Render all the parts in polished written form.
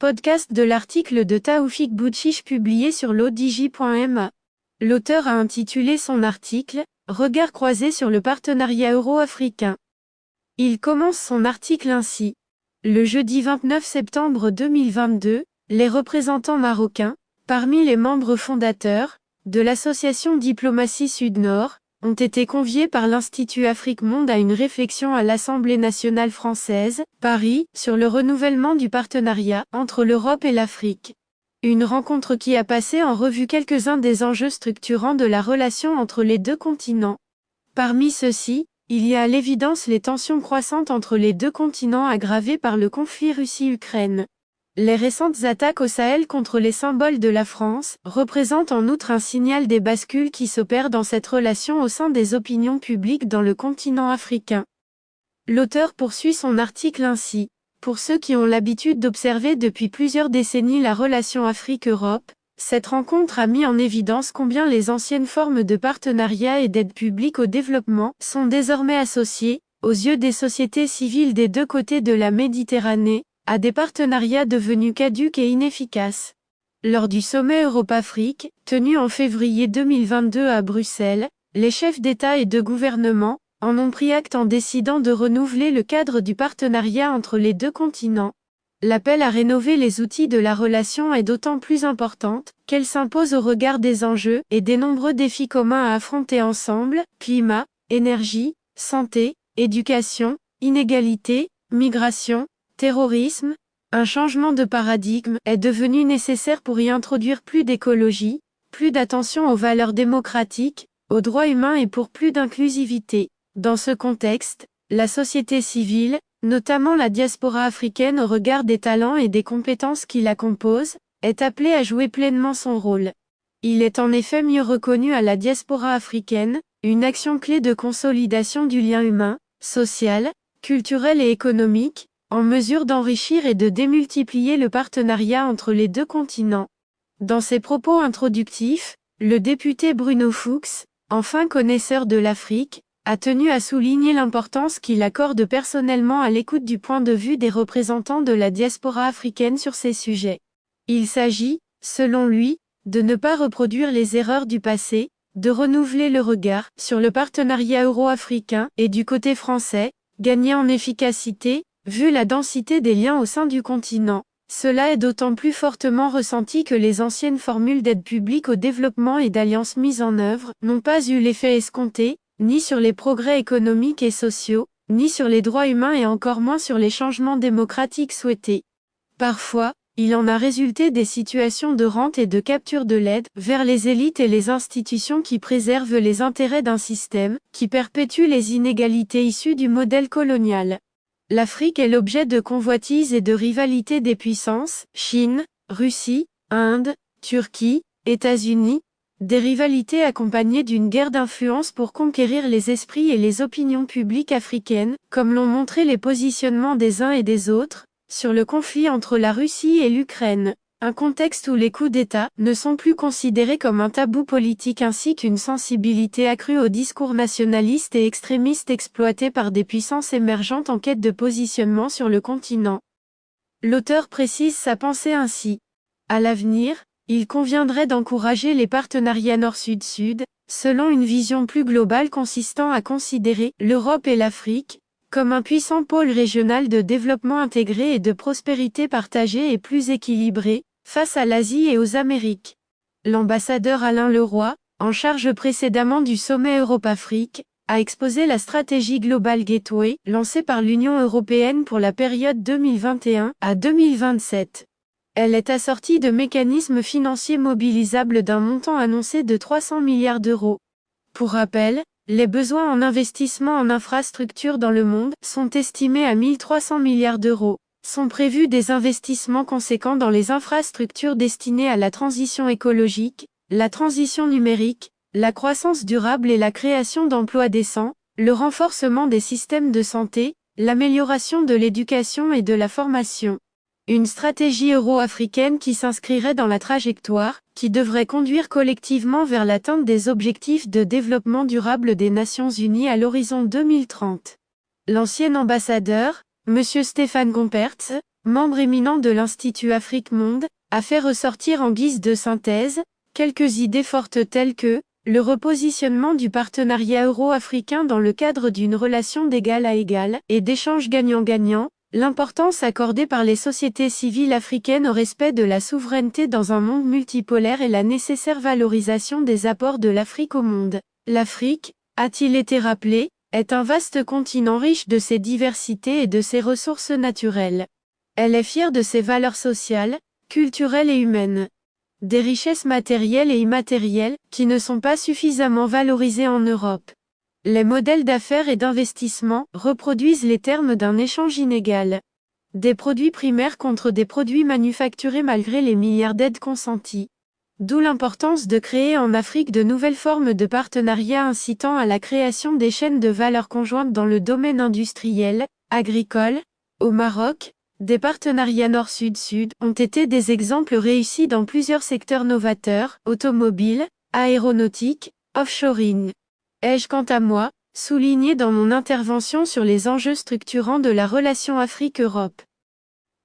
Podcast de l'article de Taoufik Boutchiche publié sur l'odj.ma. L'auteur a intitulé son article « Regard croisé sur le partenariat euro-africain ». Il commence son article ainsi. Le jeudi 29 septembre 2022, les représentants marocains, parmi les membres fondateurs, de l'association Diplomatie Sud-Nord, ont été conviés par l'Institut Afrique Monde à une réflexion à l'Assemblée nationale française, Paris, sur le renouvellement du partenariat entre l'Europe et l'Afrique. Une rencontre qui a passé en revue quelques-uns des enjeux structurants de la relation entre les deux continents. Parmi ceux-ci, il y a à l'évidence les tensions croissantes entre les deux continents aggravées par le conflit Russie-Ukraine. Les récentes attaques au Sahel contre les symboles de la France représentent en outre un signal des bascules qui s'opèrent dans cette relation au sein des opinions publiques dans le continent africain. L'auteur poursuit son article ainsi. Pour ceux qui ont l'habitude d'observer depuis plusieurs décennies la relation Afrique-Europe, cette rencontre a mis en évidence combien les anciennes formes de partenariat et d'aide publique au développement sont désormais associées, aux yeux des sociétés civiles des deux côtés de la Méditerranée, à des partenariats devenus caducs et inefficaces. Lors du sommet Europe-Afrique, tenu en février 2022 à Bruxelles, les chefs d'État et de gouvernement en ont pris acte en décidant de renouveler le cadre du partenariat entre les deux continents. L'appel à rénover les outils de la relation est d'autant plus importante qu'elle s'impose au regard des enjeux et des nombreux défis communs à affronter ensemble, climat, énergie, santé, éducation, inégalité, migration, terrorisme. Un changement de paradigme est devenu nécessaire pour y introduire plus d'écologie, plus d'attention aux valeurs démocratiques, aux droits humains et pour plus d'inclusivité. Dans ce contexte, la société civile, notamment la diaspora africaine au regard des talents et des compétences qui la composent, est appelée à jouer pleinement son rôle. Il est en effet mieux reconnu à la diaspora africaine, une action clé de consolidation du lien humain, social, culturel et économique, en mesure d'enrichir et de démultiplier le partenariat entre les deux continents. Dans ses propos introductifs, le député Bruno Fuchs, enfin connaisseur de l'Afrique, a tenu à souligner l'importance qu'il accorde personnellement à l'écoute du point de vue des représentants de la diaspora africaine sur ces sujets. Il s'agit, selon lui, de ne pas reproduire les erreurs du passé, de renouveler le regard sur le partenariat euro-africain et du côté français, gagner en efficacité, vu la densité des liens au sein du continent. Cela est d'autant plus fortement ressenti que les anciennes formules d'aide publique au développement et d'alliances mises en œuvre n'ont pas eu l'effet escompté, ni sur les progrès économiques et sociaux, ni sur les droits humains et encore moins sur les changements démocratiques souhaités. Parfois, il en a résulté des situations de rente et de capture de l'aide vers les élites et les institutions qui préservent les intérêts d'un système, qui perpétue les inégalités issues du modèle colonial. L'Afrique est l'objet de convoitises et de rivalités des puissances, Chine, Russie, Inde, Turquie, États-Unis, des rivalités accompagnées d'une guerre d'influence pour conquérir les esprits et les opinions publiques africaines, comme l'ont montré les positionnements des uns et des autres, sur le conflit entre la Russie et l'Ukraine. Un contexte où les coups d'État ne sont plus considérés comme un tabou politique ainsi qu'une sensibilité accrue aux discours nationalistes et extrémistes exploités par des puissances émergentes en quête de positionnement sur le continent. L'auteur précise sa pensée ainsi. À l'avenir, il conviendrait d'encourager les partenariats Nord-Sud-Sud, selon une vision plus globale consistant à considérer l'Europe et l'Afrique comme un puissant pôle régional de développement intégré et de prospérité partagée et plus équilibré, face à l'Asie et aux Amériques. L'ambassadeur Alain Leroy, en charge précédemment du sommet Europe-Afrique, a exposé la stratégie Global Gateway, lancée par l'Union européenne pour la période 2021 à 2027. Elle est assortie de mécanismes financiers mobilisables d'un montant annoncé de 300 milliards d'euros. Pour rappel, les besoins en investissement en infrastructures dans le monde sont estimés à 1300 milliards d'euros. Sont prévus des investissements conséquents dans les infrastructures destinées à la transition écologique, la transition numérique, la croissance durable et la création d'emplois décents, le renforcement des systèmes de santé, l'amélioration de l'éducation et de la formation. Une stratégie euro-africaine qui s'inscrirait dans la trajectoire, qui devrait conduire collectivement vers l'atteinte des objectifs de développement durable des Nations Unies à l'horizon 2030. L'ancien ambassadeur, M. Stéphane Gompertz, membre éminent de l'Institut Afrique Monde, a fait ressortir en guise de synthèse quelques idées fortes telles que le repositionnement du partenariat euro-africain dans le cadre d'une relation d'égal à égal et d'échanges gagnant-gagnant, l'importance accordée par les sociétés civiles africaines au respect de la souveraineté dans un monde multipolaire et la nécessaire valorisation des apports de l'Afrique au monde. L'Afrique, a-t-il été rappelé, est un vaste continent riche de ses diversités et de ses ressources naturelles. Elle est fière de ses valeurs sociales, culturelles et humaines. Des richesses matérielles et immatérielles, qui ne sont pas suffisamment valorisées en Europe. Les modèles d'affaires et d'investissement reproduisent les termes d'un échange inégal. Des produits primaires contre des produits manufacturés malgré les milliards d'aides consenties. D'où l'importance de créer en Afrique de nouvelles formes de partenariats incitant à la création des chaînes de valeur conjointes dans le domaine industriel, agricole. Au Maroc, des partenariats Nord-Sud-Sud ont été des exemples réussis dans plusieurs secteurs novateurs, automobiles, aéronautique, offshoring. Ai-je quant à moi, souligné dans mon intervention sur les enjeux structurants de la relation Afrique-Europe.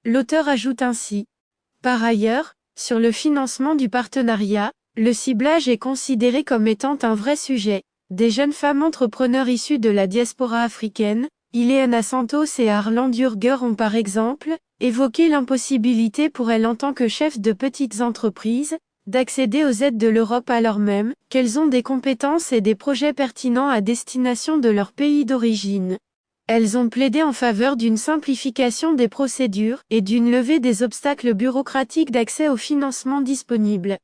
L'auteur ajoute ainsi. Par ailleurs, sur le financement du partenariat, le ciblage est considéré comme étant un vrai sujet. Des jeunes femmes entrepreneurs issues de la diaspora africaine, Ileana Santos et Arland Durger ont par exemple évoqué l'impossibilité pour elles en tant que chefs de petites entreprises, d'accéder aux aides de l'Europe alors même qu'elles ont des compétences et des projets pertinents à destination de leur pays d'origine. Elles ont plaidé en faveur d'une simplification des procédures et d'une levée des obstacles bureaucratiques d'accès au financement disponible.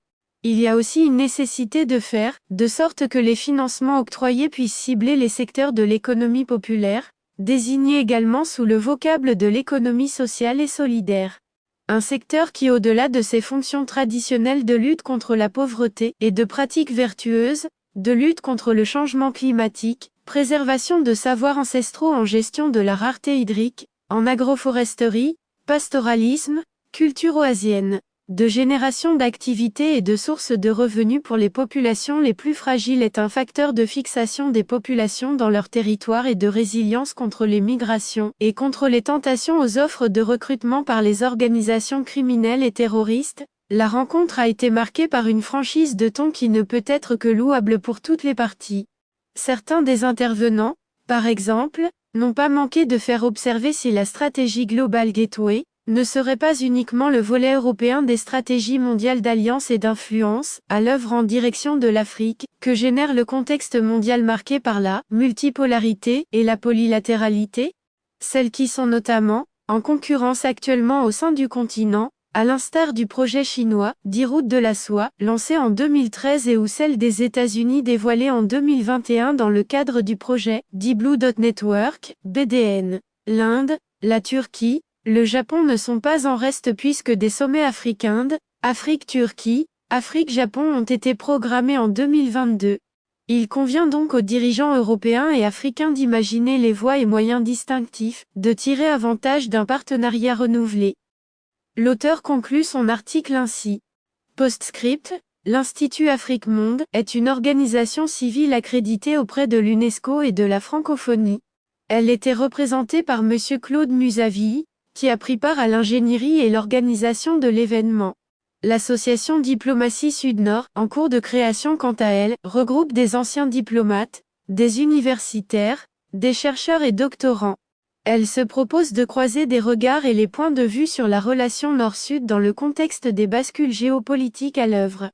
Il y a aussi une nécessité de faire, de sorte que les financements octroyés puissent cibler les secteurs de l'économie populaire, désignés également sous le vocable de l'économie sociale et solidaire. Un secteur qui, au-delà de ses fonctions traditionnelles de lutte contre la pauvreté et de pratiques vertueuses, de lutte contre le changement climatique, préservation de savoirs ancestraux en gestion de la rareté hydrique, en agroforesterie, pastoralisme, culture oasienne, de génération d'activités et de sources de revenus pour les populations les plus fragiles est un facteur de fixation des populations dans leur territoire et de résilience contre les migrations et contre les tentations aux offres de recrutement par les organisations criminelles et terroristes. La rencontre a été marquée par une franchise de ton qui ne peut être que louable pour toutes les parties. Certains des intervenants, par exemple, n'ont pas manqué de faire observer si la stratégie Global Gateway ne serait pas uniquement le volet européen des stratégies mondiales d'alliance et d'influence, à l'œuvre en direction de l'Afrique, que génère le contexte mondial marqué par la multipolarité et la polylatéralité, celles qui sont notamment en concurrence actuellement au sein du continent, à l'instar du projet chinois, dit Route de la soie, lancé en 2013 et ou celle des États-Unis dévoilée en 2021 dans le cadre du projet, dit Blue Dot Network, BDN. L'Inde, la Turquie, le Japon ne sont pas en reste puisque des sommets Afrique-Inde, Afrique-Turquie, Afrique-Japon ont été programmés en 2022. Il convient donc aux dirigeants européens et africains d'imaginer les voies et moyens distinctifs, de tirer avantage d'un partenariat renouvelé. L'auteur conclut son article ainsi. Postscript, l'Institut Afrique Monde est une organisation civile accréditée auprès de l'UNESCO et de la francophonie. Elle était représentée par M. Claude Musavi, qui a pris part à l'ingénierie et l'organisation de l'événement. L'association Diplomatie Sud-Nord, en cours de création quant à elle, regroupe des anciens diplomates, des universitaires, des chercheurs et doctorants. Elle se propose de croiser des regards et les points de vue sur la relation Nord-Sud dans le contexte des bascules géopolitiques à l'œuvre.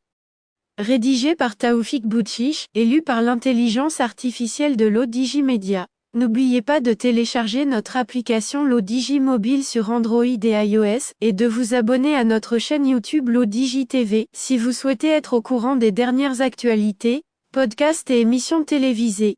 Rédigé par Taoufik Boutchiche et lu par l'intelligence artificielle de l'ODJ Media. N'oubliez pas de télécharger notre application l'ODJ Mobile sur Android et iOS, et de vous abonner à notre chaîne YouTube l'ODJ TV, si vous souhaitez être au courant des dernières actualités, podcasts et émissions télévisées.